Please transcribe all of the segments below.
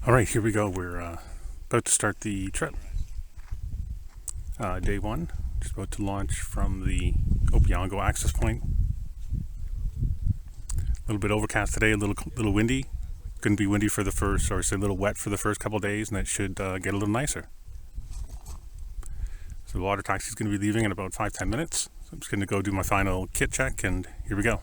All right, here we go. We're about to start the trip. Day one, just about to launch from the Opeongo access point. A little bit overcast today, a little windy. Going to be windy for the first, or say a little wet for the first couple of days, and it should get a little nicer. So the water taxi is going to be leaving in about 5-10 minutes. So I'm just going to go do my final kit check, and here we go.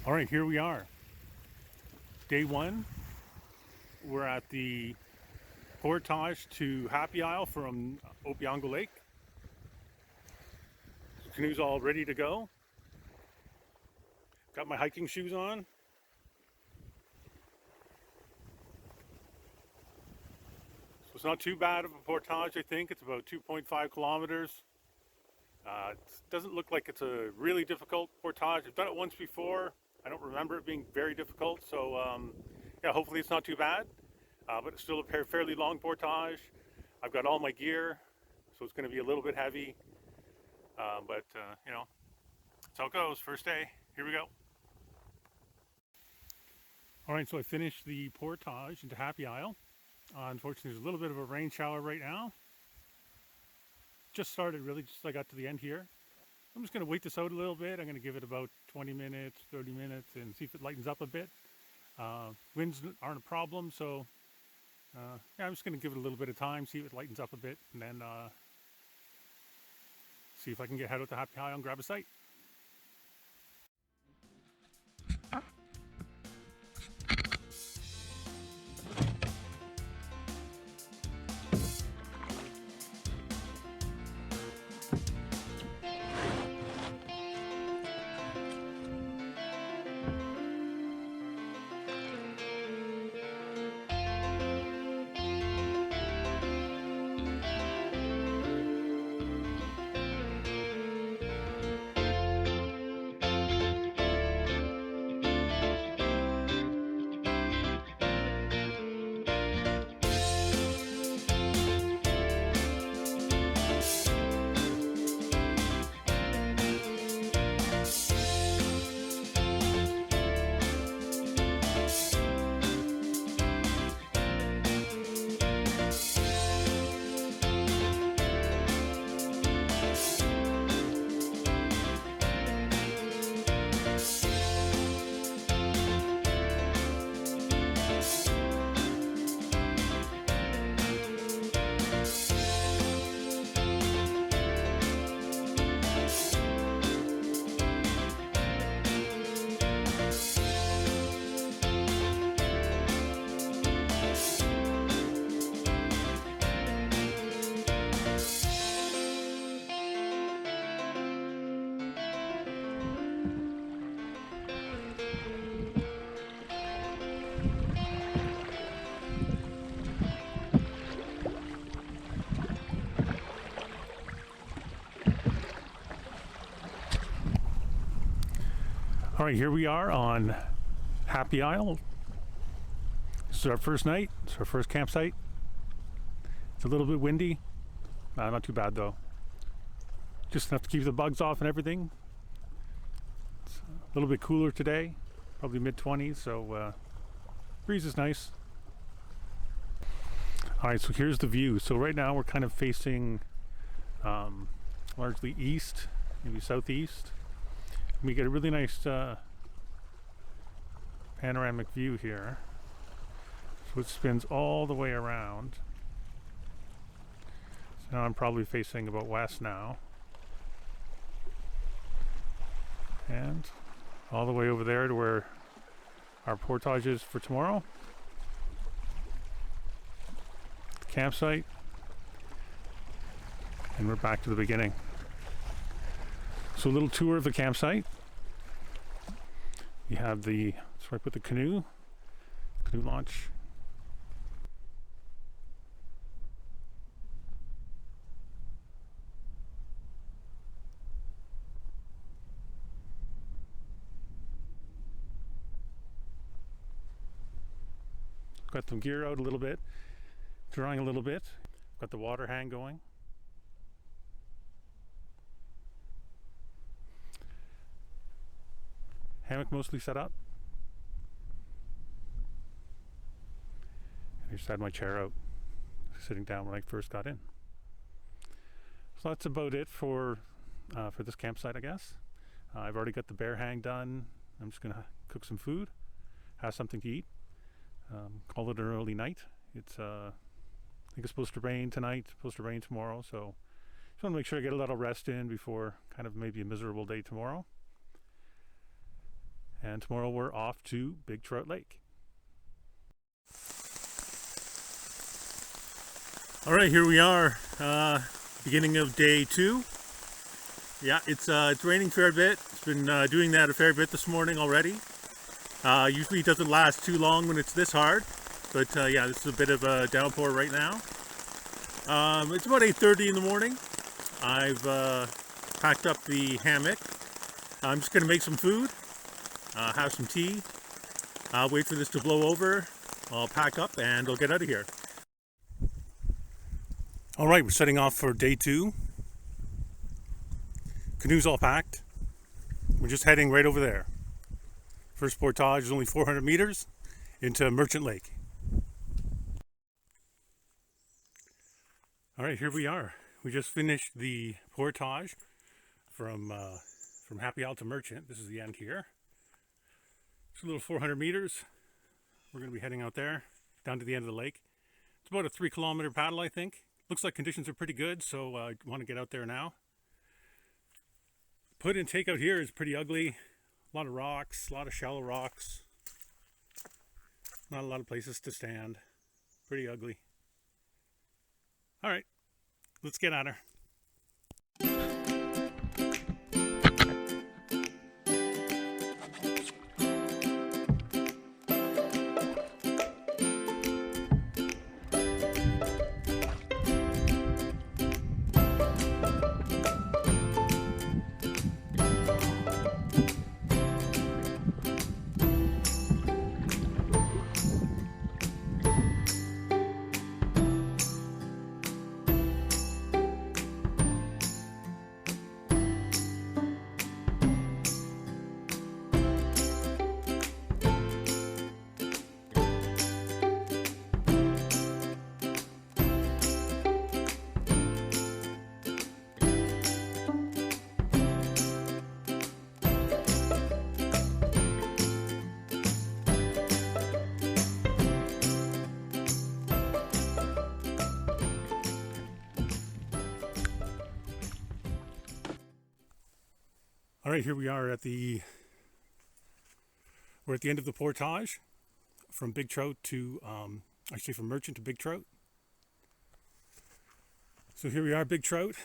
All right, here we are. Day one. We're at the portage to Happy Isle from Opeongo Lake. The canoe's all ready to go. Got my hiking shoes on. So it's not too bad of a portage, I think. It's about 2.5 kilometers. It doesn't look like it's a really difficult portage. I've done it once before. I don't remember it being very difficult, so yeah, hopefully it's not too bad, but it's still a fairly long portage. I've got all my gear, so it's going to be a little bit heavy, but you know, that's how it goes. First day, here we go. All right, so I finished the portage into Happy Isle. Unfortunately, there's a little bit of a rain shower right now. Just started really, just I got to the end here. I'm just going to wait this out a little bit. I'm going to give it about 20 minutes, 30 minutes, and see if it lightens up a bit. Winds aren't a problem, so yeah, I'm just going to give it a little bit of time, see if it lightens up a bit, and then see if I can head out to Happy Isle and grab a site. All right, here we are on Happy Isle. This is our first night. It's our first campsite. It's a little bit windy. Not too bad though. Just enough to keep the bugs off and everything. It's a little bit cooler today, probably mid-20s, so breeze is nice. Alright, so here's the view. So right now we're kind of facing largely east, maybe southeast. We get a really nice panoramic view here. So it spins all the way around. So now I'm probably facing about west now. And all the way over there to where our portage is for tomorrow. The campsite. And we're back to the beginning. So a little tour of the campsite. You have the, that's where I put the canoe launch. Got some gear out a little bit, drying a little bit. Got the water hang going. Hammock mostly set up. And I just had my chair out, sitting down when I first got in. So that's about it for this campsite, I guess. I've already got the bear hang done. I'm just gonna cook some food, have something to eat. Call it an early night. It's I think it's supposed to rain tonight, supposed to rain tomorrow, so just want to make sure I get a little rest in before kind of maybe a miserable day tomorrow. And tomorrow we're off to Big Trout Lake. All right, here we are, beginning of day 2. Yeah, it's raining a fair bit. It's been doing that a fair bit this morning already. Usually it doesn't last too long when it's this hard, but yeah, this is a bit of a downpour right now. It's about 8:30 in the morning. I've packed up the hammock. I'm just going to make some food, have some tea, wait for this to blow over. I'll pack up and I'll get out of here. All right, we're setting off for day 2. Canoe's all packed. We're just heading right over there. First portage is only 400 meters into Merchant Lake. All right, here we are. We just finished the portage from Happy Isle to Merchant. This is the end here. It's a little 400 meters. We're going to be heading out there, down to the end of the lake. It's about a 3-kilometer paddle, I think. Looks like conditions are pretty good, so I want to get out there now. Put in takeout here is pretty ugly. A lot of rocks, a lot of shallow rocks. Not a lot of places to stand. Pretty ugly. All right, let's get at her. All right, here we are at the end of the portage from Big Trout to actually from Merchant to Big Trout. So here we are, Big Trout.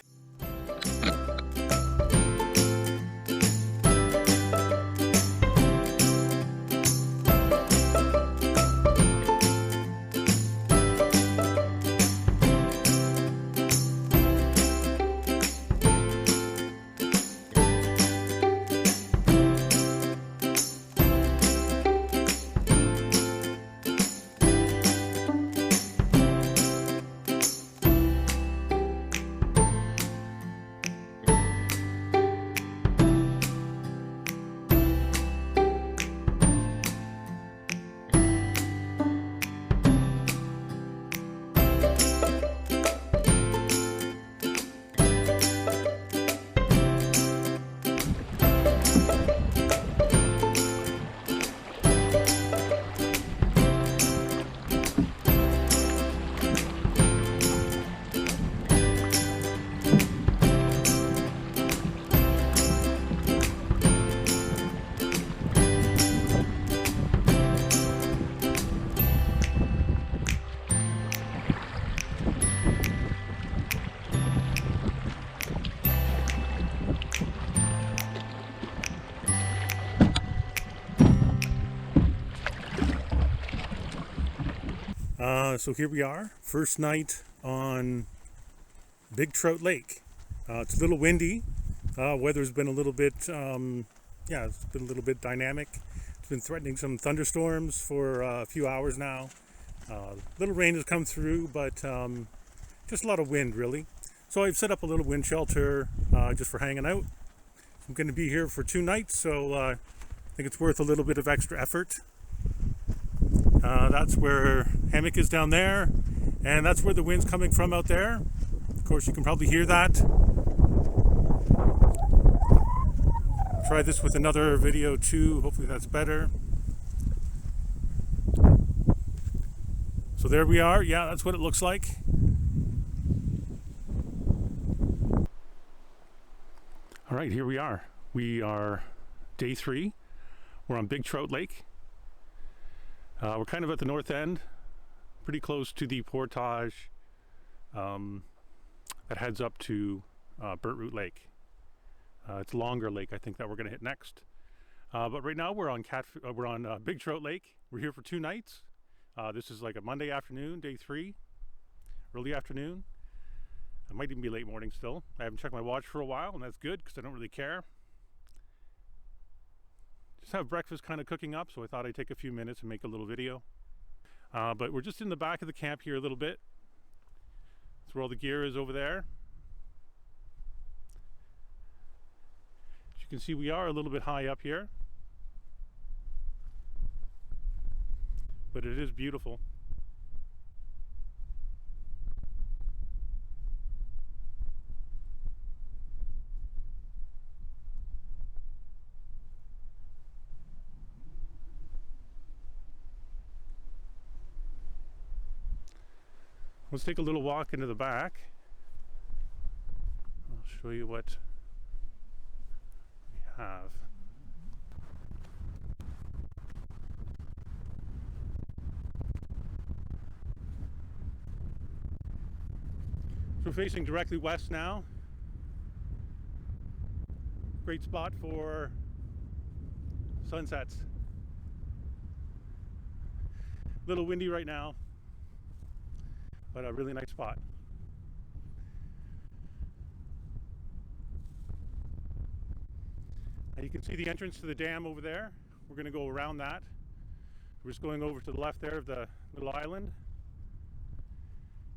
So here we are, first night on Big Trout Lake. It's a little windy. Weather's been a little bit, it's been a little bit dynamic. It's been threatening some thunderstorms for a few hours now. Little rain has come through, but just a lot of wind, really. So I've set up a little wind shelter just for hanging out. I'm going to be here for 2 nights, so I think it's worth a little bit of extra effort. That's where hammock is down there, and that's where the wind's coming from out there. Of course, you can probably hear that. Try this with another video too. Hopefully that's better. So there we are. Yeah, that's what it looks like. All right, here we are. We are day 3. We're on Big Trout Lake. We're kind of at the north end, pretty close to the portage that heads up to Burntroot Lake. It's Longer Lake, I think, that we're going to hit next. But right now we're on Big Trout Lake. We're here for 2 nights. This is like a Monday afternoon, day 3, early afternoon. It might even be late morning still. I haven't checked my watch for a while, and that's good because I don't really care. Just have breakfast kind of cooking up, so I thought I'd take a few minutes and make a little video. But we're just in the back of the camp here a little bit. That's where all the gear is over there. As you can see, we are a little bit high up here, but it is beautiful. Let's take a little walk into the back. I'll show you what we have. So we're facing directly west now. Great spot for sunsets. A little windy right now, but a really nice spot. And you can see the entrance to the dam over there. We're going to go around that. We're just going over to the left there of the little island.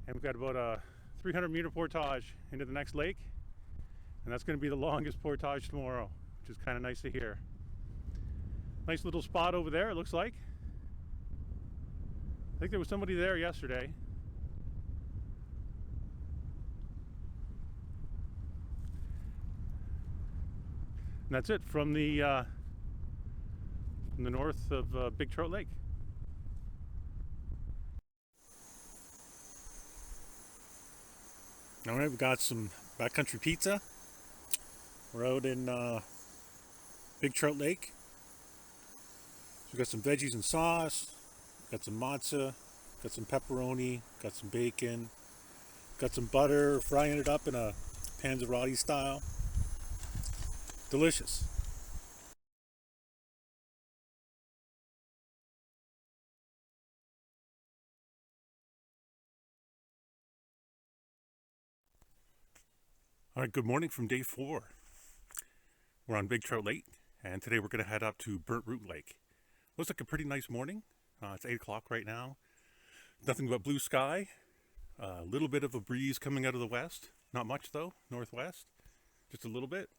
And we've got about a 300-meter portage into the next lake. And that's going to be the longest portage tomorrow, which is kind of nice to hear. Nice little spot over there, it looks like. I think there was somebody there yesterday. And that's it from the north of Big Trout Lake. All right, we got some backcountry pizza. We're out in Big Trout Lake. So we got some veggies and sauce. Got some matzah. Got some pepperoni. Got some bacon. Got some butter. Frying it up in a panzerotti style. Delicious. All right, good morning from day 4. We're on Big Trout Lake, and today we're going to head up to Burntroot Lake. Looks like a pretty nice morning. It's 8 o'clock right now. Nothing but blue sky. A little bit of a breeze coming out of the west. Not much though, northwest. Just a little bit.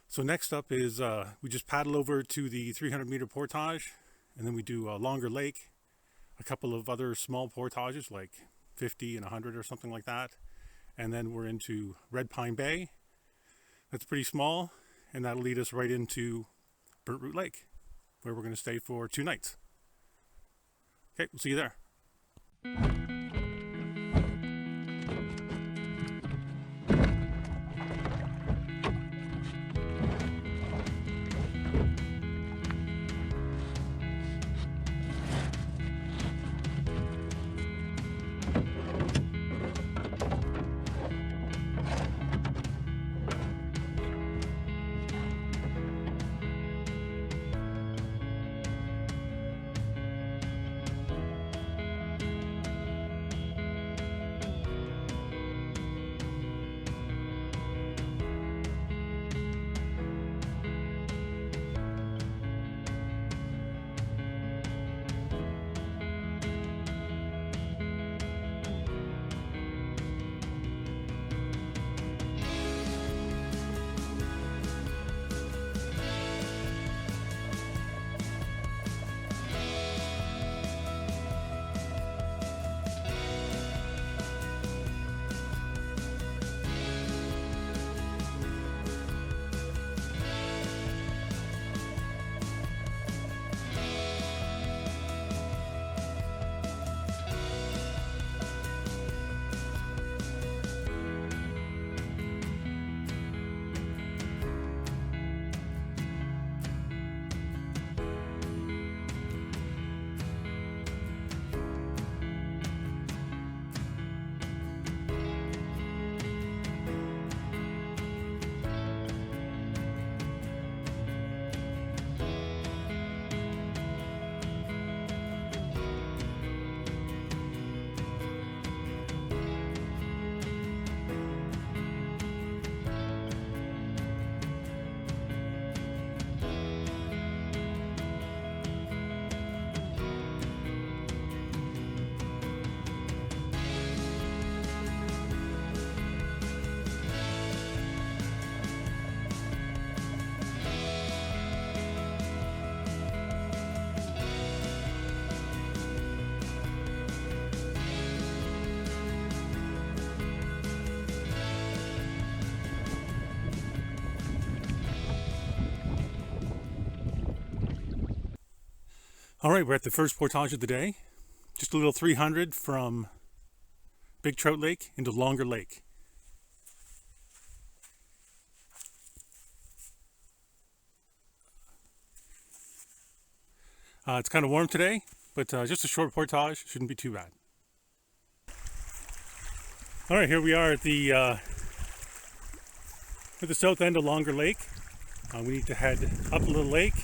So next up is we just paddle over to the 300-meter portage, and then we do a Longer Lake, a couple of other small portages like 50 and 100 or something like that, and then we're into Red Pine Bay. That's pretty small, and that'll lead us right into Burntroot Lake, where we're going to stay for 2 nights. Okay, we'll see you there. All right, we're at the first portage of the day. Just a little 300 from Big Trout Lake into Longer Lake. It's kind of warm today, but just a short portage, shouldn't be too bad. All right, here we are at the south end of Longer Lake. We need to head up a little lake,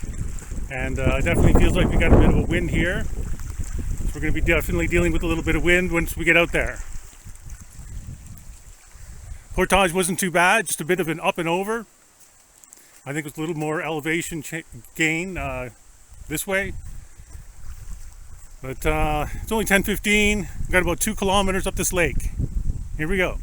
and it definitely feels like we got a bit of a wind here. So we're going to be definitely dealing with a little bit of wind once we get out there. Portage wasn't too bad, just a bit of an up and over. I think it was a little more elevation gain this way. But it's only 10:15. We've got about 2 kilometers up this lake. Here we go.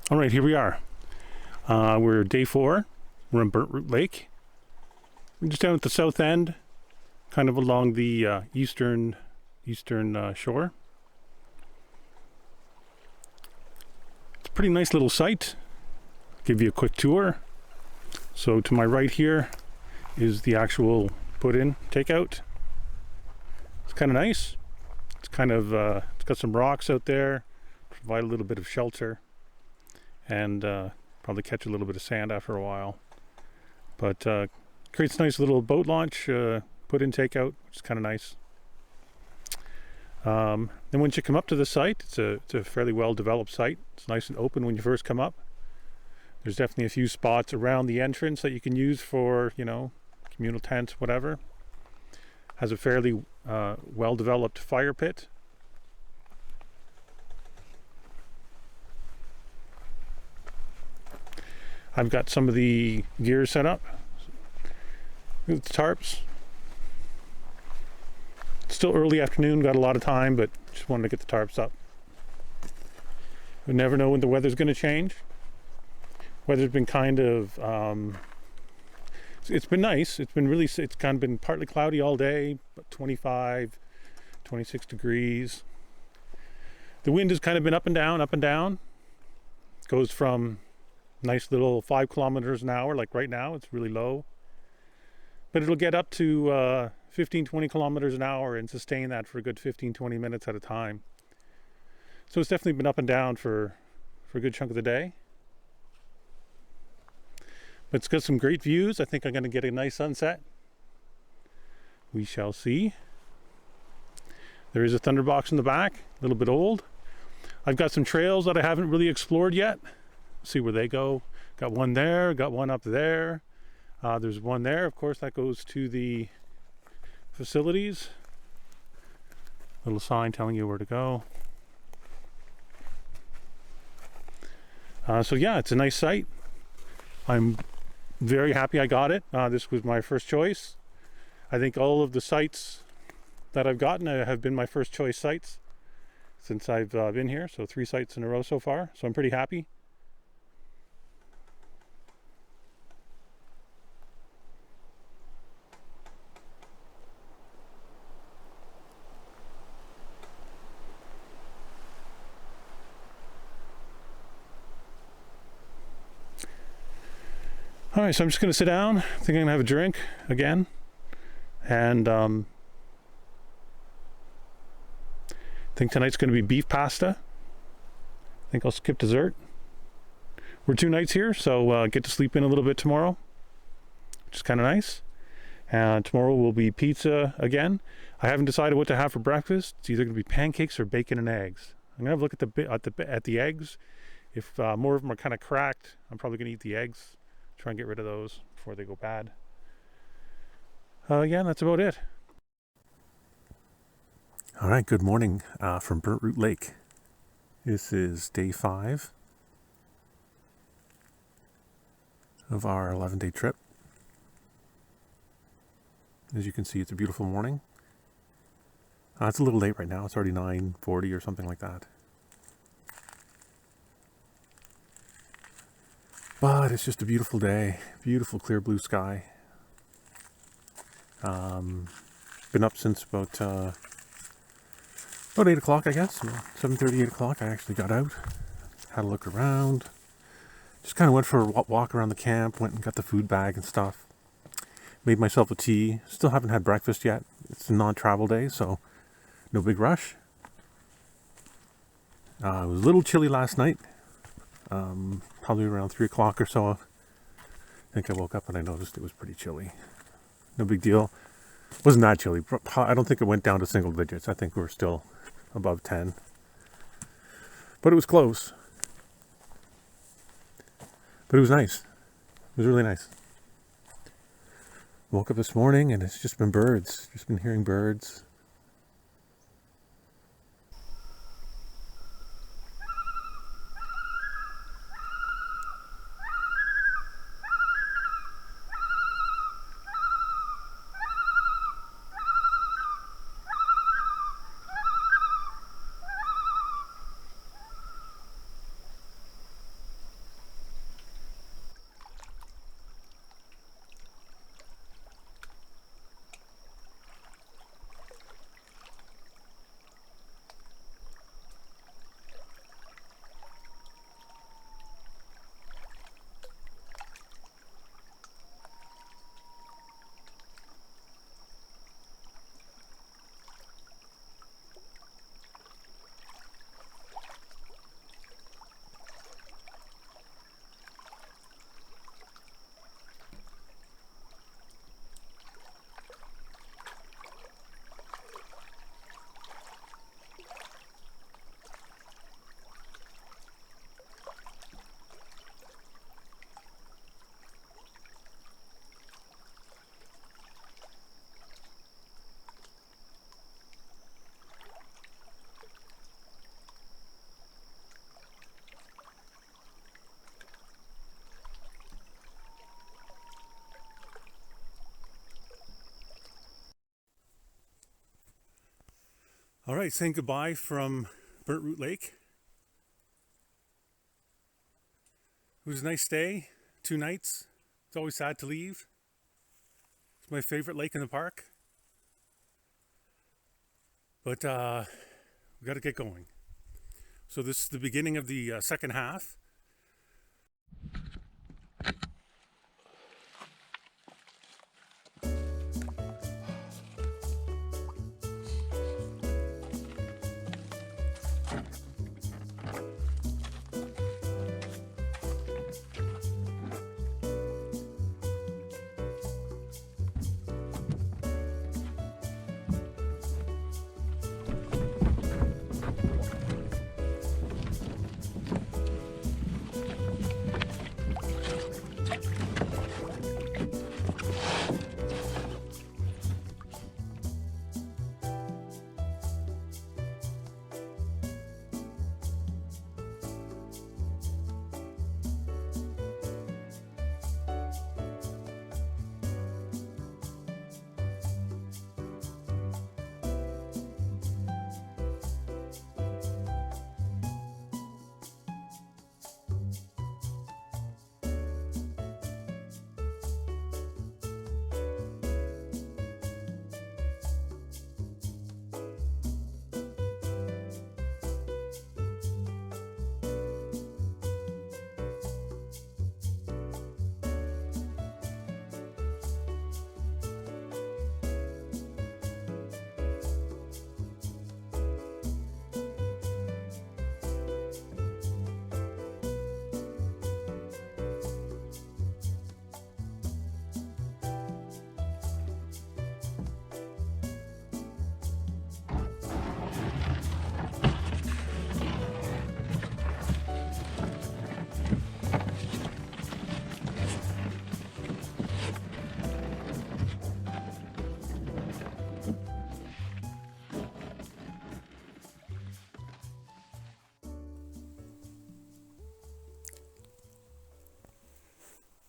All right, here we are. We're day 4. We're in Burntroot Lake. We're just down at the south end, kind of along the eastern shore. It's a pretty nice little site. Give you a quick tour. So to my right here is the actual put-in takeout. It's kind of nice. It's kind of it's got some rocks out there, provide a little bit of shelter, and probably catch a little bit of sand after a while. But creates a nice little boat launch, put-in takeout, which is kind of nice. Then once you come up to the site, it's a fairly well-developed site. It's nice and open when you first come up. There's definitely a few spots around the entrance that you can use for, you know, communal tents, whatever. Has a fairly well-developed fire pit. I've got some of the gear set up. Look at the tarps. It's still early afternoon, got a lot of time, but just wanted to get the tarps up. We never know when the weather's going to change. Weather's been kind of, it's been nice. It's been really, it's kind of been partly cloudy all day, but 25, 26 degrees. The wind has kind of been up and down, up and down. It goes from nice little 5 kilometers an hour, like right now, it's really low. But it'll get up to 15, 20 kilometers an hour and sustain that for a good 15, 20 minutes at a time. So it's definitely been up and down for a good chunk of the day. But it's got some great views. I think I'm going to get a nice sunset. We shall see. There is a thunderbox in the back, a little bit old. I've got some trails that I haven't really explored yet. See where they go. Got one there, got one up there. There's one there, of course, that goes to the facilities. Little sign telling you where to go. So yeah, it's a nice site. I'm very happy I got it. This was my first choice. I think all of the sites that I've gotten have been my first choice sites since I've been here. So 3 sites in a row so far. So I'm pretty happy. All right, so I'm just going to sit down. I think I'm going to have a drink again. And I think tonight's going to be beef pasta. I think I'll skip dessert. We're 2 nights here, so get to sleep in a little bit tomorrow, which is kind of nice. And tomorrow will be pizza again. I haven't decided what to have for breakfast. It's either going to be pancakes or bacon and eggs. I'm going to have a look at the eggs. If more of them are kind of cracked, I'm probably going to eat the eggs. Try and get rid of those before they go bad. Yeah, that's about it. All right, good morning from Burntroot Lake. This is day 5 of our 11-day trip. As you can see, it's a beautiful morning. It's a little late right now. It's already 9:40 or something like that. But it's just a beautiful day. Beautiful clear blue sky. Been up since about 8 o'clock, I guess. 7:30, 8 o'clock. I actually got out. Had a look around. Just kind of went for a walk around the camp. Went and got the food bag and stuff. Made myself a tea. Still haven't had breakfast yet. It's a non-travel day, so no big rush. It was a little chilly last night. Probably around 3 o'clock or so. I think I woke up and I noticed it was pretty chilly. No big deal. Wasn't that chilly. I don't think it went down to single digits. I think we're still above 10. But it was close. But it was nice. It was really nice. Woke up this morning and it's just been birds. Just been hearing birds. All right, saying goodbye from Burntroot Lake. It was a nice stay, 2 nights. It's always sad to leave. It's my favorite lake in the park. But we got to get going. So this is the beginning of the second half.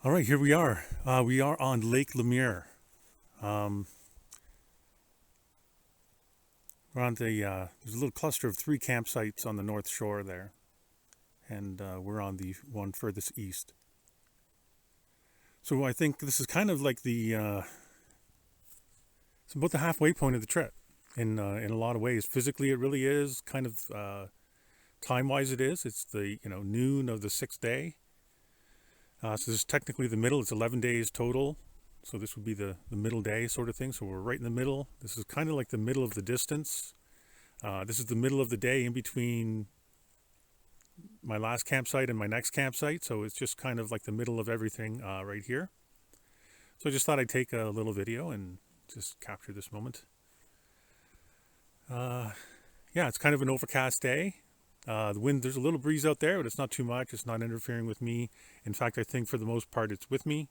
All right, here we are. We are on Lake Lemire. We're on the, there's a little cluster of 3 campsites on the north shore there. And we're on the one furthest east. So I think this is kind of like the, it's about the halfway point of the trip in a lot of ways. Physically, it really is. Kind of time-wise, it is. It's the, noon of the 6th day. So this is technically the middle. It's 11 days total. So this would be the middle day sort of thing. So we're right in the middle. This is kind of like the middle of the distance. This is the middle of the day in between my last campsite and my next campsite. So it's just kind of like the middle of everything right here. So I just thought I'd take a little video and just capture this moment. Yeah, it's kind of an overcast day. The wind, there's a little breeze out there, but it's not too much. It's not interfering with me. In fact, I think for the most part it's with me.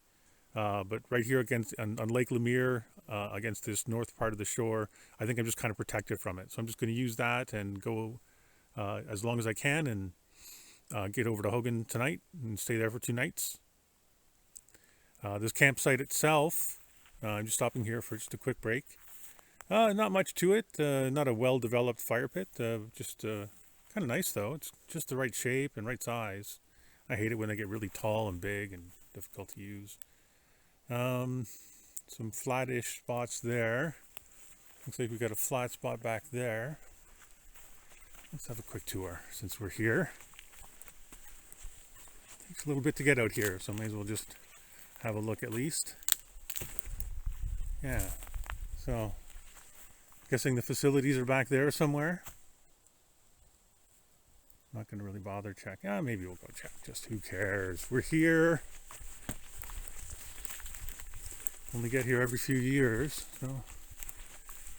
But right here on Lake Lemire, against this north part of the shore, I think I'm just kind of protected from it. So I'm just going to use that and go as long as I can and get over to Hogan tonight and stay there for 2 nights. This campsite itself, I'm just stopping here for just a quick break. Not much to it. Not a well-developed fire pit. Just kind of nice though. It's just the right shape and right size. I hate it when they get really tall and big and difficult to use. Some flattish spots there. Looks like we got a flat spot back there. Let's have a quick tour since we're here. Takes a little bit to get out here, so I may as well just have a look at least. Yeah. So, guessing the facilities are back there somewhere. Not going to really bother check. Maybe we'll go check. Just who cares? We're here. Only get here every few years, so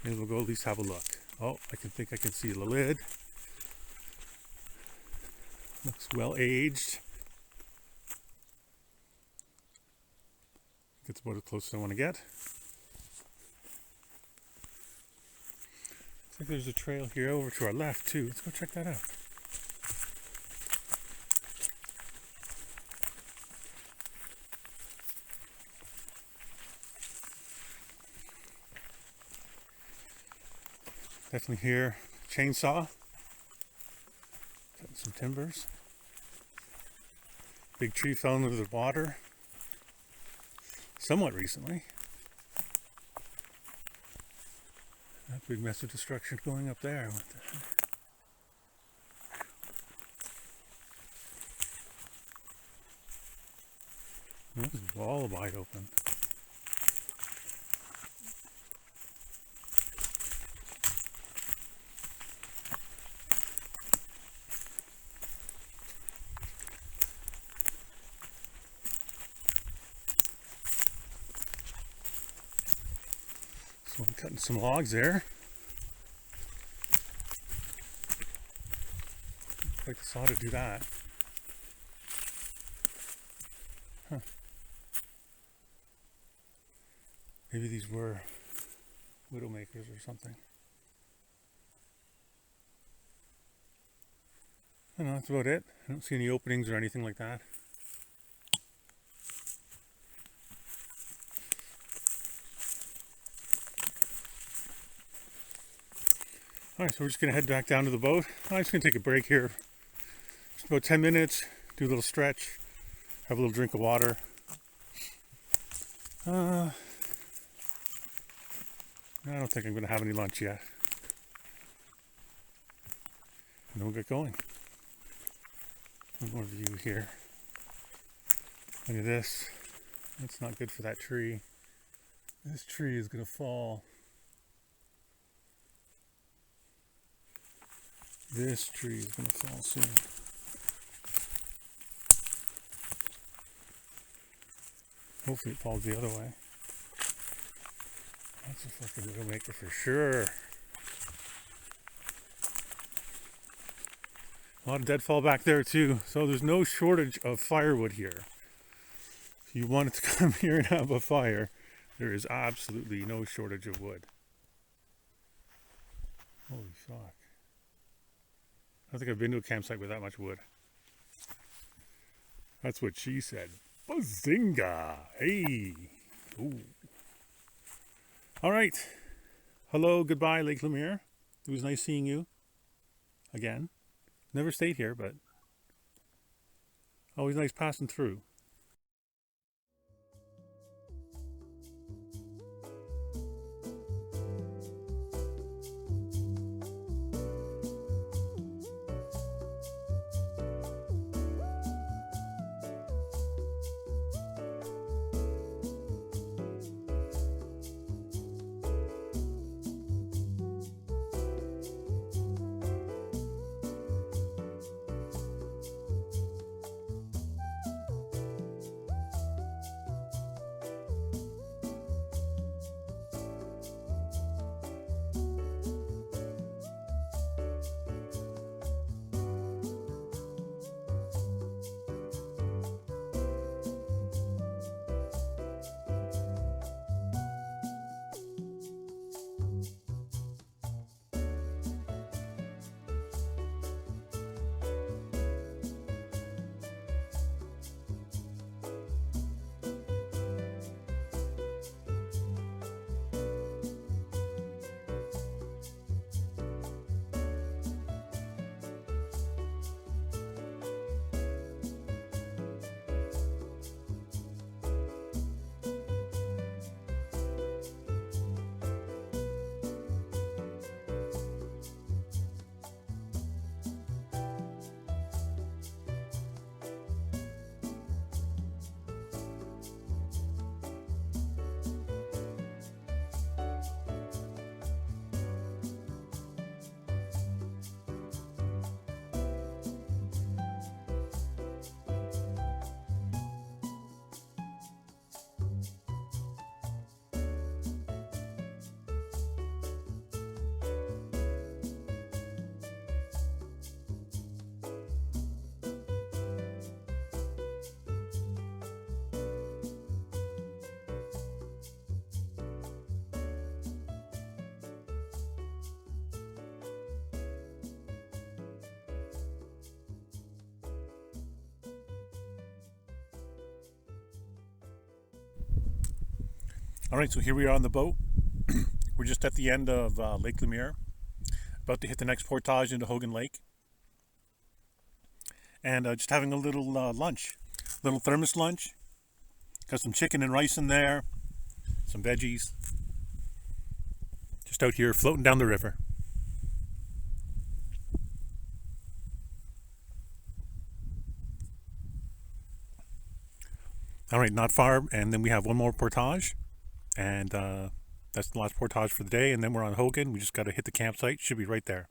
maybe we'll go at least have a look. Oh, I think I can see the lid. Looks well aged. It's about as close as I want to get. Looks like there's a trail here over to our left too. Let's go check that out. Definitely here. chainsaw, cutting some timbers. Big tree fell into the water somewhat recently. That big mess of destruction going up there. What the heck? This is all wide open. So I'm cutting some logs there. Looks like the saw to do that. Huh. Maybe these were widowmakers or something. I don't know, that's about it. I don't see any openings or anything like that. Alright, so we're just going to head back down to the boat. I'm just going to take a break here. Just about 10 minutes, do a little stretch, have a little drink of water. I don't think I'm going to have any lunch yet. And then we'll get going. One more view here. Look at this. That's not good for that tree. This tree is going to fall. This tree is going to fall soon. Hopefully it falls the other way. That's a fucking widowmaker for sure. A lot of deadfall back there too. So there's no shortage of firewood here. If you wanted to come here and have a fire, there is absolutely no shortage of wood. Holy fuck. I don't think I've been to a campsite with that much wood. That's what she said. Bazinga! Hey! Ooh. Alright. Hello, goodbye, Lake Lemire. It was nice seeing you. Again. Never stayed here, but always nice passing through. All right, so here we are on the boat. We're just at the end of Lake Lemire, About to hit the next portage into Hogan Lake. And just having a little lunch. Little thermos lunch. Got some chicken and rice in there. Some veggies. Just out here floating down the river. All right, not far, and then we have one more portage, and that's the last portage for the day, and then we're on Hogan. We just got to hit the campsite. Should be right there.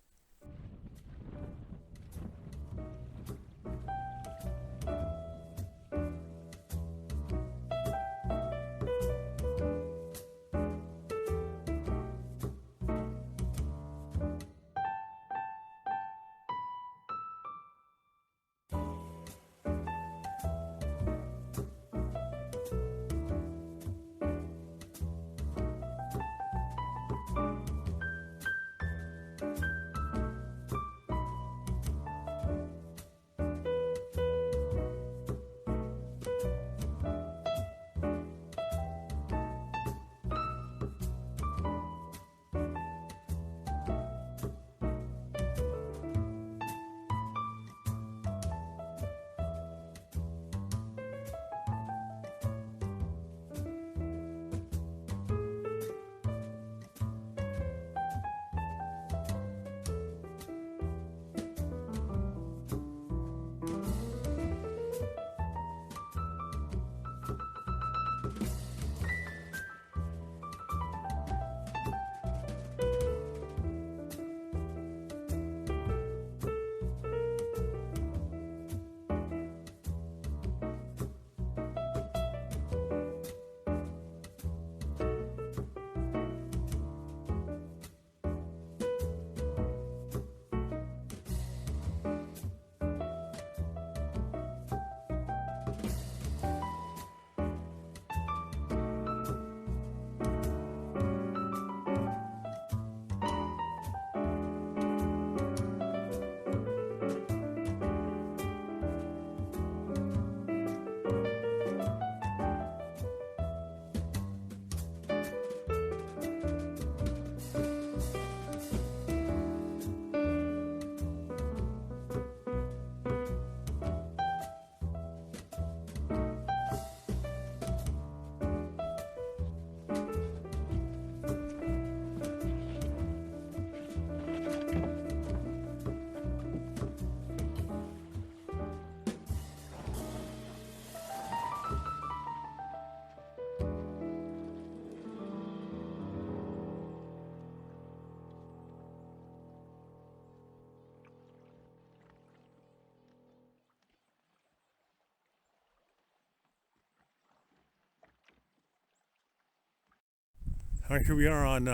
All right, here we are on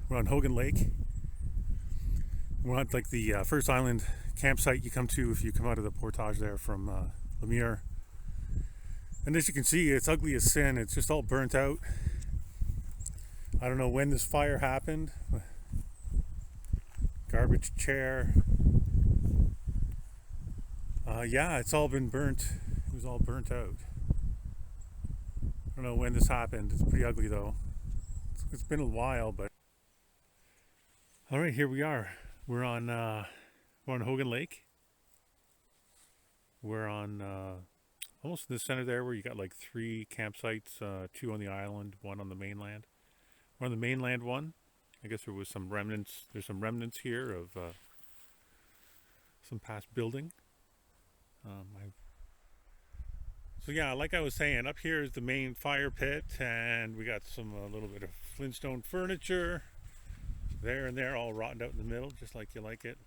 we're on Hogan Lake. We're on like the first island campsite you come to if you come out of the portage there from Lemire. And as you can see, it's ugly as sin. It's just all burnt out. I don't know when this fire happened. Garbage chair. Yeah, it's all been burnt. It was all burnt out. I don't know when this happened. It's pretty ugly though. It's been a while, but all right, here we are. We're on Hogan Lake. We're on almost in the center there, where you got like 3 campsites, 2 on the island, 1 on the mainland. We're on the mainland one. I guess there was some remnants. There's some remnants here of some past building. So yeah, like I was saying, up here is the main fire pit, and we got some a little bit of Flintstone furniture there and there, all rotten out in the middle, just like you like it.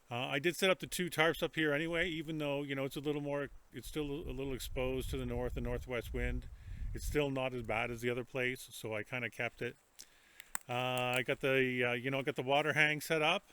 I did set up the 2 tarps up here anyway, even though, you know, it's still a little exposed to the north and northwest wind. It's still not as bad as the other place, so I kind of kept it. I got the I got the water hang set up.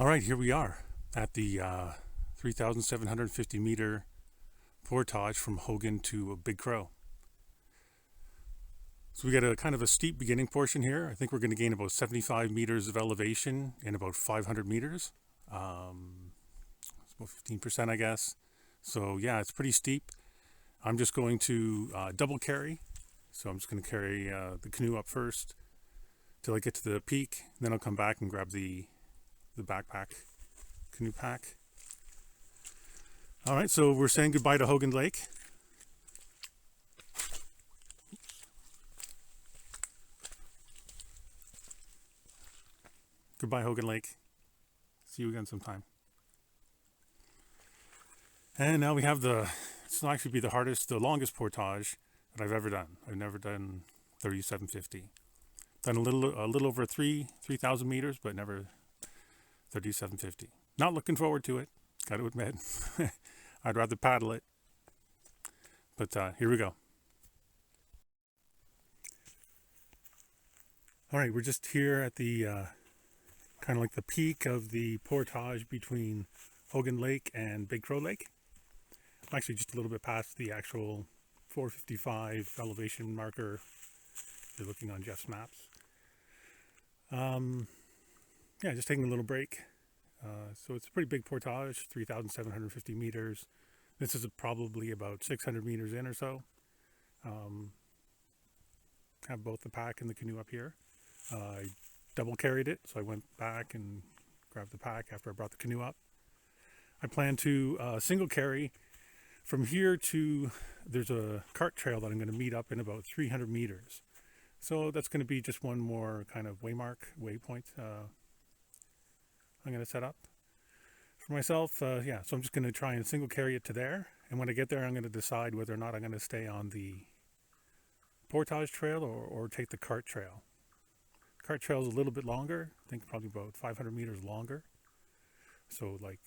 All right, here we are at the 3,750 meter portage from Hogan to Big Crow. So we got a kind of a steep beginning portion here. I think we're going to gain about 75 meters of elevation in about 500 meters. It's about 15%, I guess. So yeah, it's pretty steep. I'm just going to double carry. So I'm just going to carry the canoe up first till I get to the peak. Then I'll come back and grab the backpack, canoe pack. All right, so we're saying goodbye to Hogan Lake. Goodbye, Hogan Lake. See you again sometime. And now we have this will actually be the longest portage that I've ever done. I've never done 3750. Done a little over 3,000 meters, but never 3750. Not looking forward to it, got to admit. I'd rather paddle it. But here we go. All right, we're just here at the kind of like the peak of the portage between Hogan Lake and Big Crow Lake. I'm actually just a little bit past the actual 455 elevation marker if you're looking on Jeff's maps. Yeah, just taking a little break. So it's a pretty big portage, 3,750 meters. This is probably about 600 meters in or so. Have both the pack and the canoe up here. I double carried it, so I went back and grabbed the pack after I brought the canoe up. I plan to single carry from here to, there's a cart trail that I'm going to meet up in about 300 meters. So that's going to be just one more kind of waypoint I'm going to set up for myself. Yeah, so I'm just going to try and single carry it to there. And when I get there, I'm going to decide whether or not I'm going to stay on the portage trail or take the cart trail. Cart trail is a little bit longer. I think probably about 500 meters longer. So like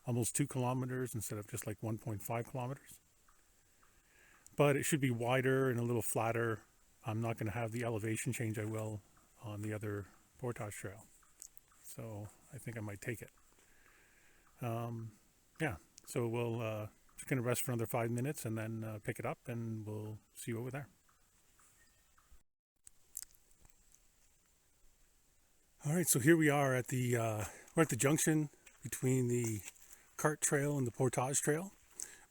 almost 2 kilometers instead of just like 1.5 kilometers. But it should be wider and a little flatter. I'm not going to have the elevation change I will on the other portage trail. So I think I might take it. Yeah, so we'll just going to rest for another 5 minutes and then pick it up, and we'll see you over there. All right, so here we are at the we're at the junction between the cart trail and the portage trail,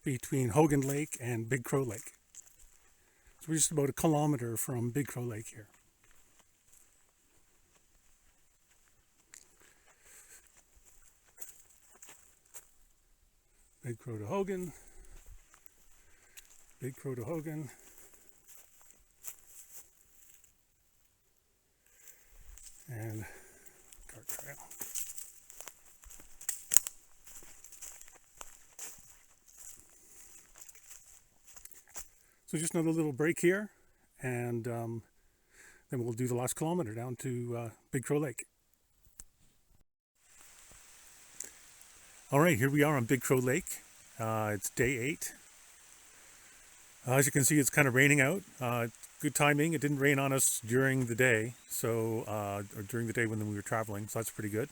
between Hogan Lake and Big Crow Lake. So we're just about 1 kilometer from Big Crow Lake here. Big Crow to Hogan. Big Crow to Hogan. And cart trail. So just another little break here, and then we'll do the last kilometer down to Big Crow Lake. All right, here we are on Big Crow Lake. It's day 8. As you can see, it's kind of raining out. Good timing. It didn't rain on us during the day, so or during the day when we were traveling, so that's pretty good.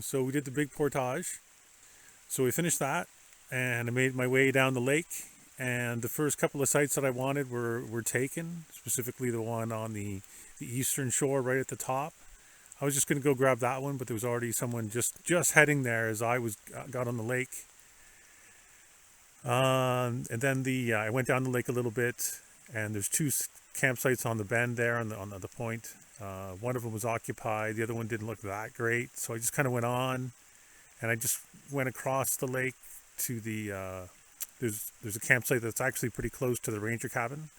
So we did the big portage. So we finished that, and I made my way down the lake. And the first couple of sites that I wanted were taken, specifically the one on the eastern shore right at the top. I was just going to go grab that one, but there was already someone just heading there as I got on the lake. And then I went down the lake a little bit, and there's 2 campsites on the bend there on the point. One of them was occupied. The other one didn't look that great, so I just kind of went on, and I just went across the lake to the there's a campsite that's actually pretty close to the ranger cabin,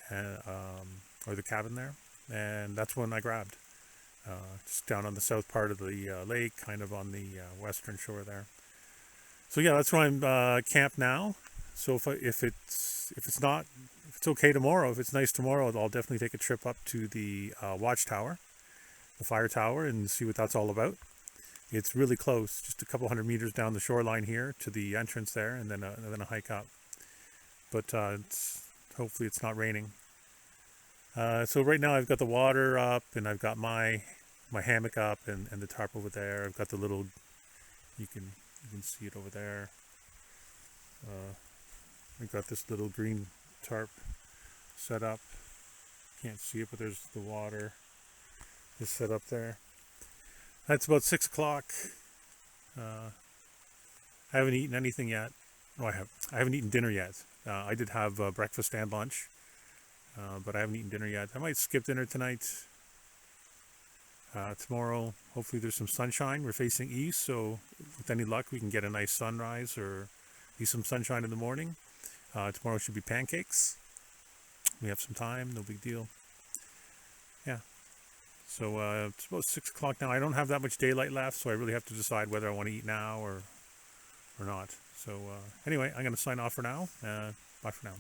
or the cabin there, and that's one I grabbed. Just down on the south part of the lake, kind of on the western shore there. So yeah, that's where I'm camped now. So if it's okay tomorrow, if it's nice tomorrow, I'll definitely take a trip up to the watchtower, the fire tower, and see what that's all about. It's really close, just a couple 100 meters down the shoreline here to the entrance there, and then a hike up. But hopefully it's not raining. So right now I've got the water up, and I've got my my hammock up and the tarp over there. I've got the little, you can see it over there. I've got this little green tarp set up. Can't see it, but there's the water is set up there. It's about 6 o'clock. I haven't eaten anything yet. No, I haven't eaten dinner yet. I did have breakfast and lunch, but I haven't eaten dinner yet. I might skip dinner tonight. Tomorrow, hopefully there's some sunshine. We're facing east, so with any luck, we can get a nice sunrise or see some sunshine in the morning. Tomorrow should be pancakes. We have some time, no big deal. Yeah. So it's about 6 o'clock now. I don't have that much daylight left, so I really have to decide whether I want to eat now or not. So anyway, I'm going to sign off for now. Bye for now.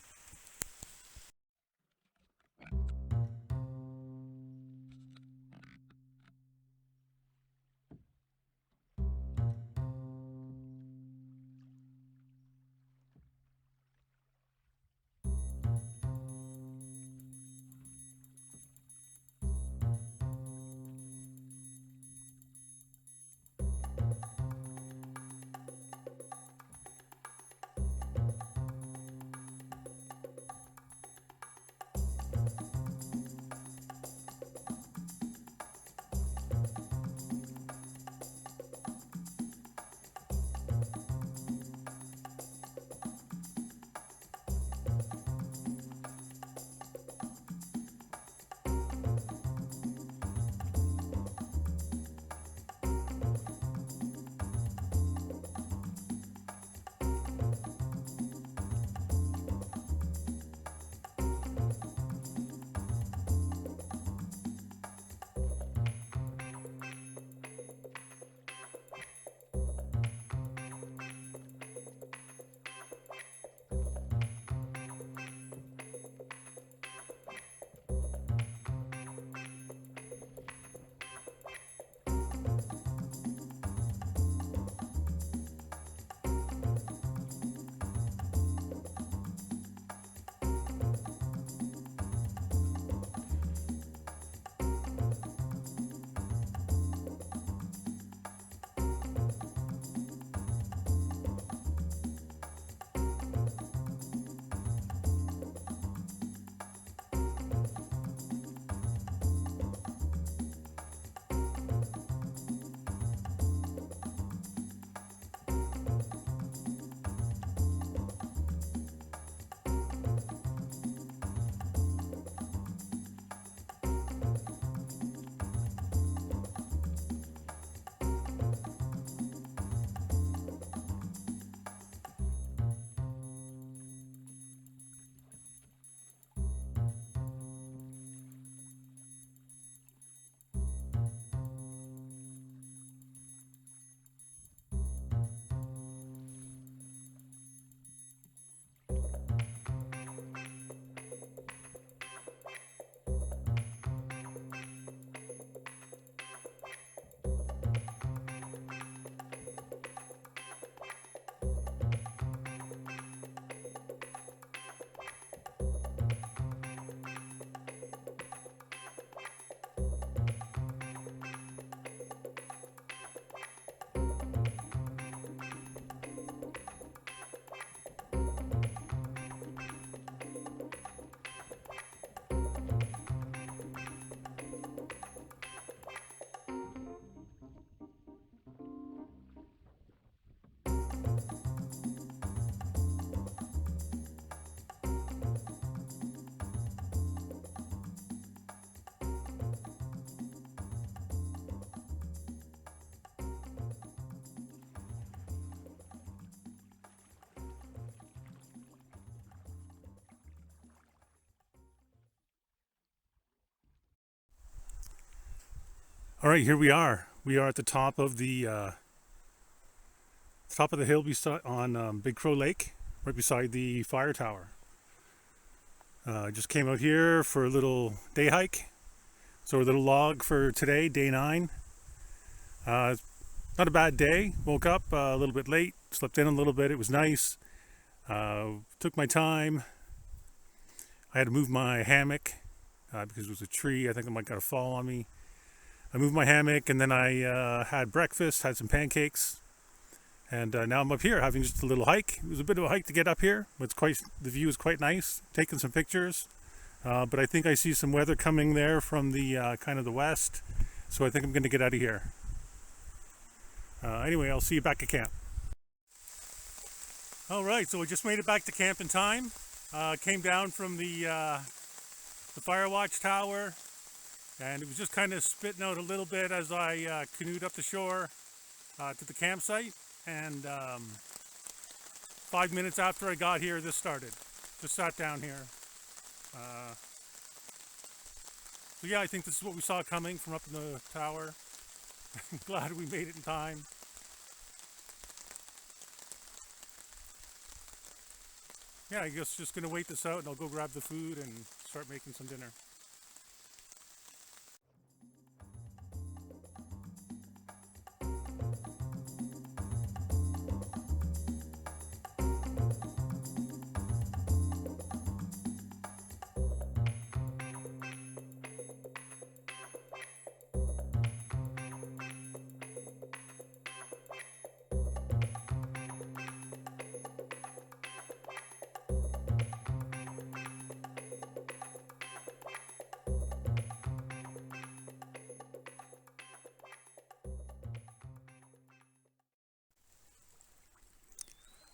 All right, here we are. We are at the top of the hill on Big Proulx Lake, right beside the fire tower. Just came out here for a little day hike. So a little log for today, day 9. Not a bad day. Woke up a little bit late, slept in a little bit. It was nice. Took my time. I had to move my hammock because it was a tree. I think it might got a fall on me. I moved my hammock, and then I had breakfast, had some pancakes, and now I'm up here having just a little hike. It was a bit of a hike to get up here, but the view is quite nice. Taking some pictures, but I think I see some weather coming there from the kind of the west, so I think I'm going to get out of here. Anyway, I'll see you back at camp. All right, so we just made it back to camp in time. Came down from the fire watch tower, and it was just kind of spitting out a little bit as I canoed up the shore to the campsite. And 5 minutes after I got here, this started. Just sat down here. So yeah, I think this is what we saw coming from up in the tower. I'm glad we made it in time. Yeah, I guess just gonna wait this out and I'll go grab the food and start making some dinner.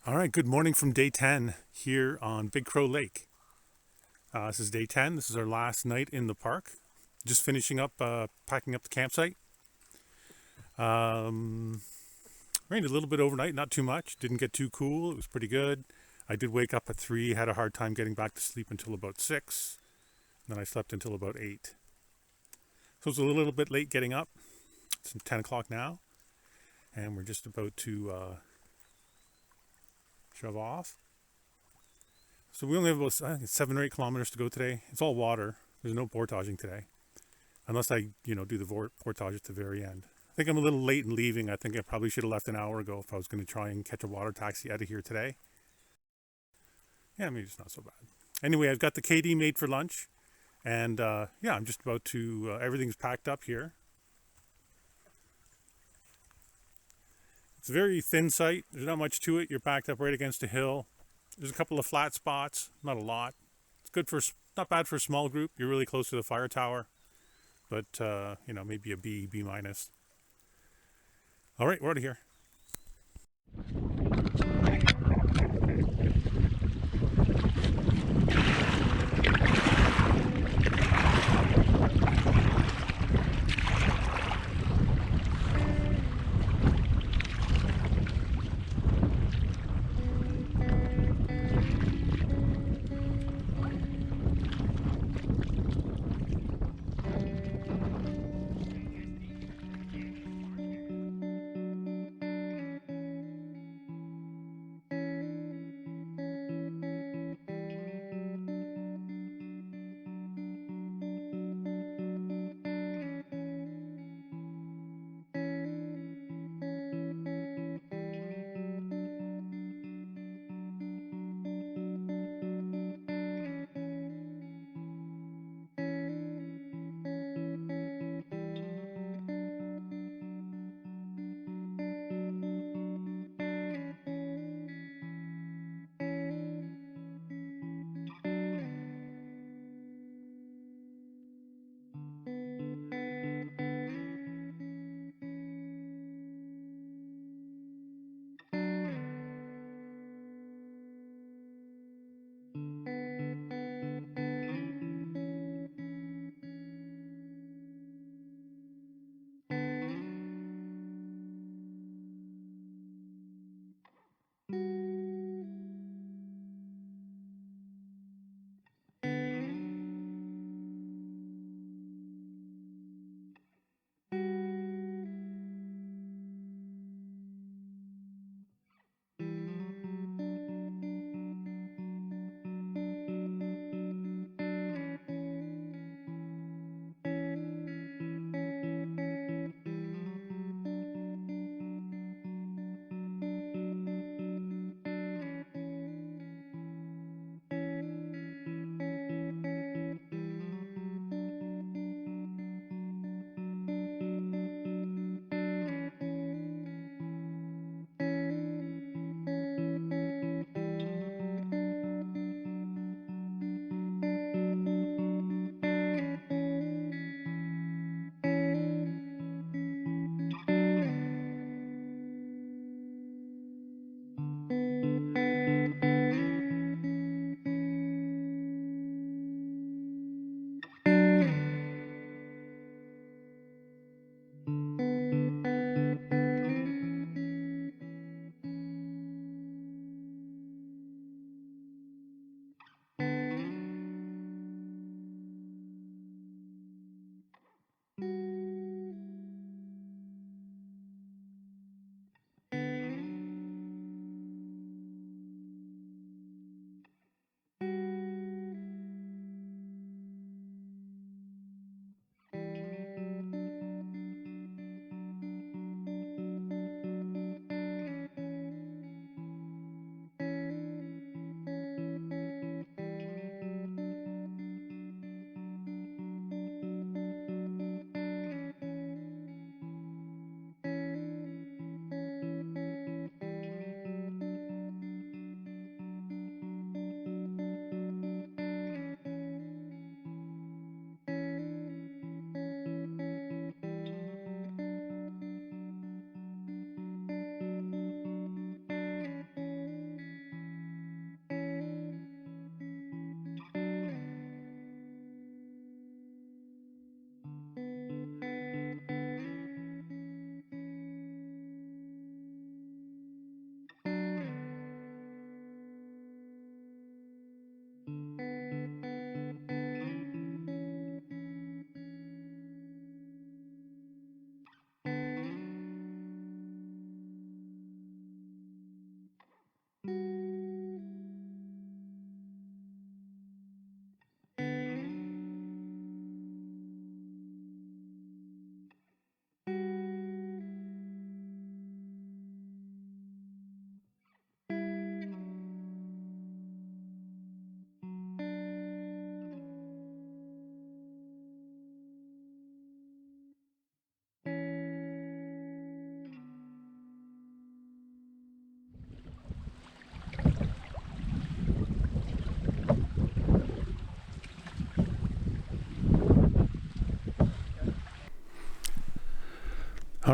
All right, good morning from day 10 here on Proulx Lake. This is day 10. This is our last night in the park. Just finishing up, packing up the campsite. Rained a little bit overnight, not too much. Didn't get too cool. It was pretty good. I did wake up at 3, had a hard time getting back to sleep until about 6. Then I slept until about 8. So it was a little bit late getting up. It's 10 o'clock now. And we're just about to shove off. So we only have about, I think it's 7 or 8 kilometers to go today. It's all water. There's no portaging today. Unless I, do the portage at the very end. I think I'm a little late in leaving. I think I probably should have left an hour ago if I was going to try and catch a water taxi out of here today. Yeah, maybe it's not so bad. Anyway, I've got the KD made for lunch. And yeah, I'm just about to, everything's packed up here. It's a very thin site. There's not much to it. You're backed up right against a hill. There's a couple of flat spots, not a lot. It's good for, not bad for a small group. You're really close to the fire tower, but maybe a B minus. All right, we're out of here.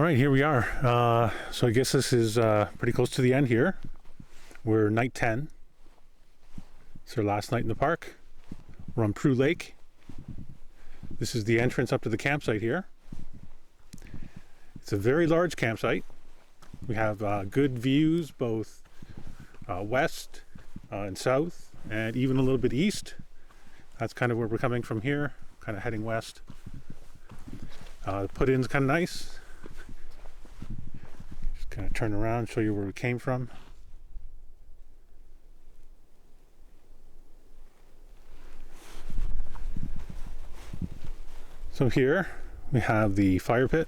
right, here we are. So I guess this is pretty close to the end here. We're night 10. It's our last night in the park. We're on Proulx Lake. This is the entrance up to the campsite here. It's a very large campsite. We have good views both west and south, and even a little bit east. That's kind of where we're coming from here, kind of heading west. The put-in's kind of nice. Just kind of turn around, show you where we came from. So here we have the fire pit.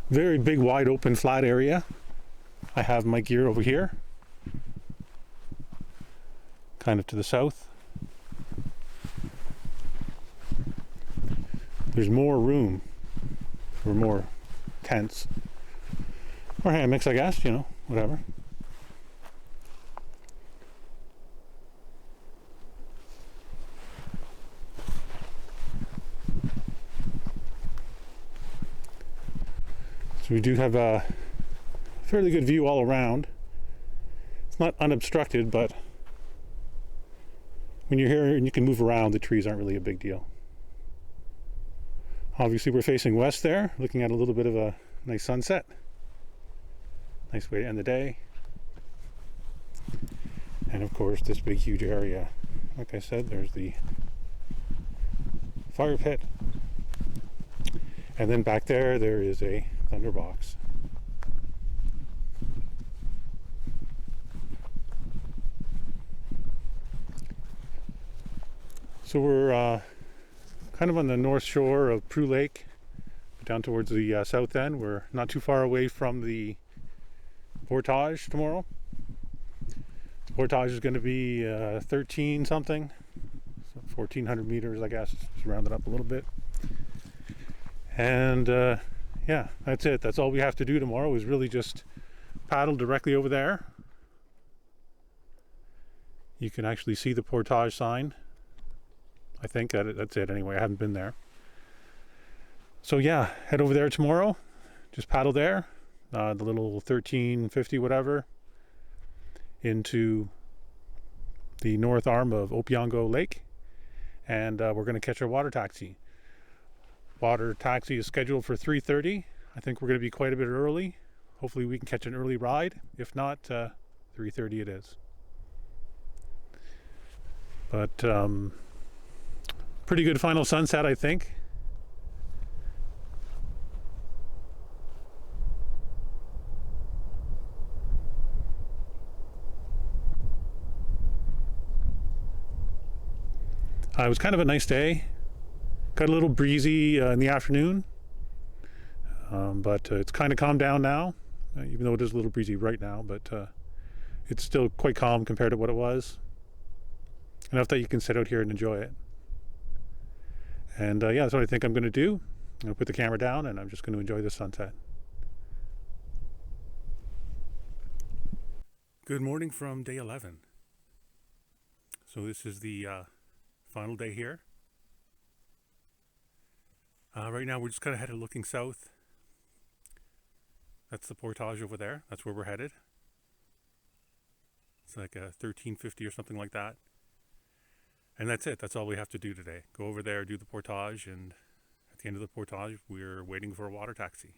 Very big, wide open, flat area. I have my gear over here, kind of to the south. There's more room for more tents or hammocks, I guess, you know, whatever. So we do have a fairly good view all around. It's not unobstructed, but when you're here and you can move around, the trees aren't really a big deal. Obviously we're facing west there, looking at a little bit of a nice sunset. Nice way to end the day. And of course this big huge area. Like I said, there's the fire pit. And then back there, there is a thunderbox. So we're kind of on the north shore of Proulx Lake, down towards the south end. We're not too far away from the portage tomorrow. The portage is going to be 13 something, so 1,400 meters, I guess, just round it up a little bit. And yeah, that's it. That's all we have to do tomorrow, is really just paddle directly over there. You can actually see the portage sign. I think that's it anyway. I haven't been there. So yeah, head over there tomorrow. Just paddle there, the little 1350 whatever, into the north arm of Opeongo Lake, and we're going to catch our water taxi. Water taxi is scheduled for 3:30. I think we're going to be quite a bit early. Hopefully we can catch an early ride. If not, 3:30 it is. But pretty good final sunset, I think. It was kind of a nice day. Got a little breezy in the afternoon, but it's kind of calmed down now, even though it is a little breezy right now, but it's still quite calm compared to what it was. Enough that you can sit out here and enjoy it. And yeah, that's what I think I'm going to do. I'm going to put the camera down and I'm just going to enjoy the sunset. Good morning from day 11. So this is the final day here. Right now we're just kind of headed looking south. That's the portage over there. That's where we're headed. It's like a 1350 or something like that. And that's it. That's all we have to do today. Go over there, do the portage, and at the end of the portage, we're waiting for a water taxi.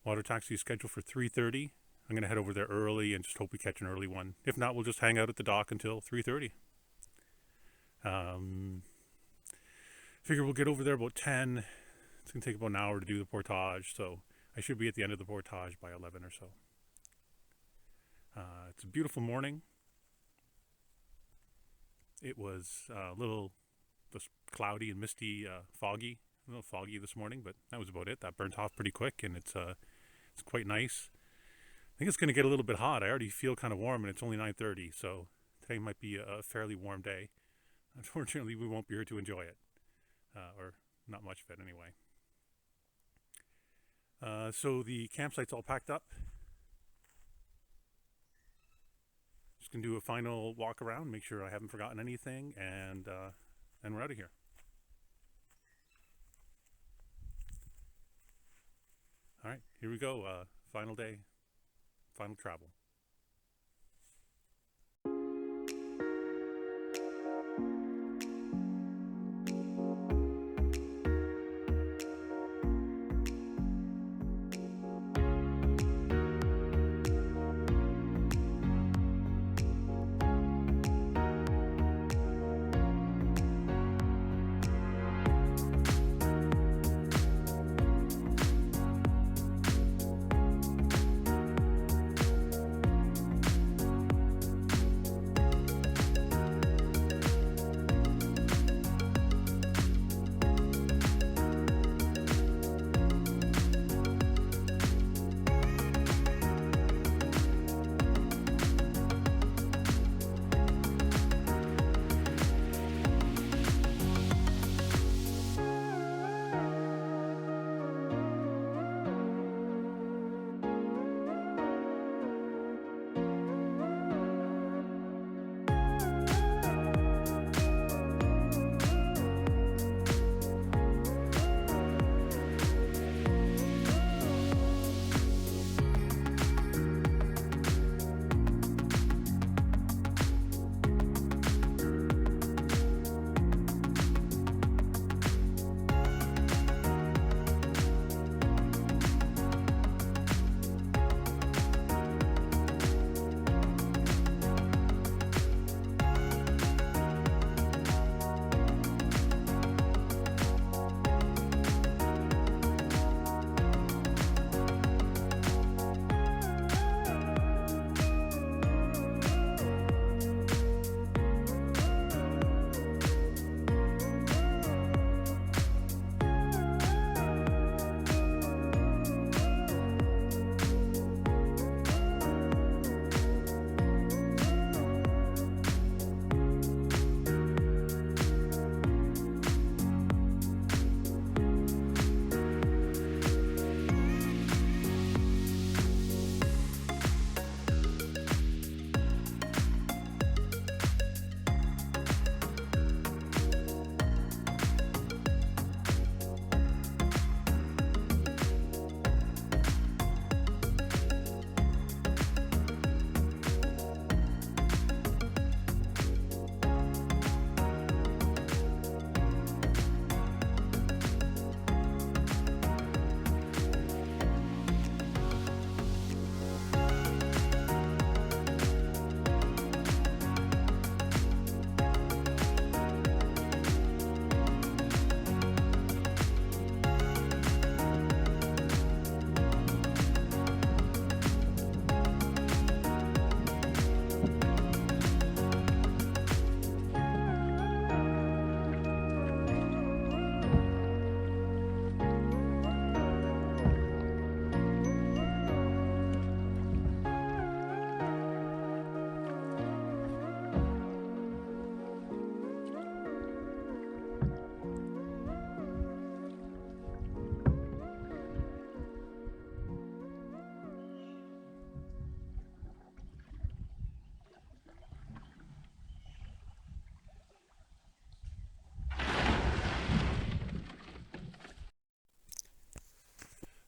Water taxi is scheduled for 3:30. I'm going to head over there early and just hope we catch an early one. If not, we'll just hang out at the dock until 3:30. Figure we'll get over there about 10. It's going to take about an hour to do the portage, so I should be at the end of the portage by 11 or so. It's a beautiful morning. It was a little just cloudy and misty, foggy. A little foggy this morning, but that was about it. That burnt off pretty quick, and it's quite nice. I think it's going to get a little bit hot. I already feel kind of warm, and it's only 9:30, so today might be a fairly warm day. Unfortunately, we won't be here to enjoy it. Or not much of it anyway. So the campsite's all packed up. Just gonna do a final walk around, make sure I haven't forgotten anything, and and we're out of here. All right, here we go. Final day, final travel.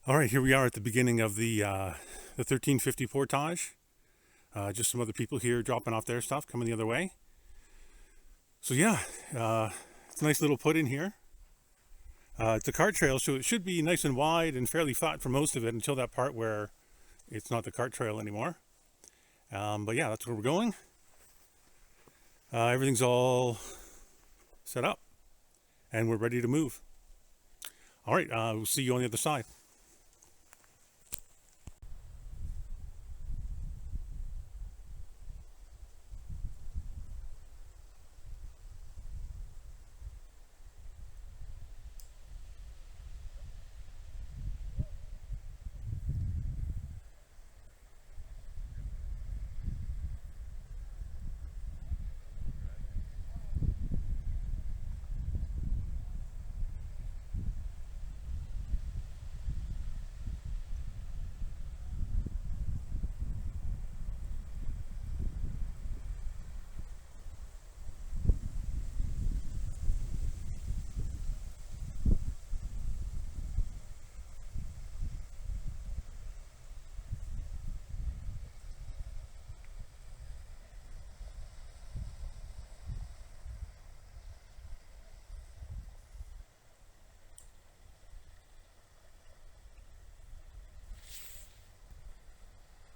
All right, here we are at the beginning of the 1350 portage. Just some other people here dropping off their stuff, coming the other way. So yeah, it's a nice little put in here. It's a cart trail, so it should be nice and wide and fairly flat for most of it until that part where it's not the cart trail anymore. But yeah, that's where we're going. Everything's all set up and we're ready to move. All right, we'll see you on the other side.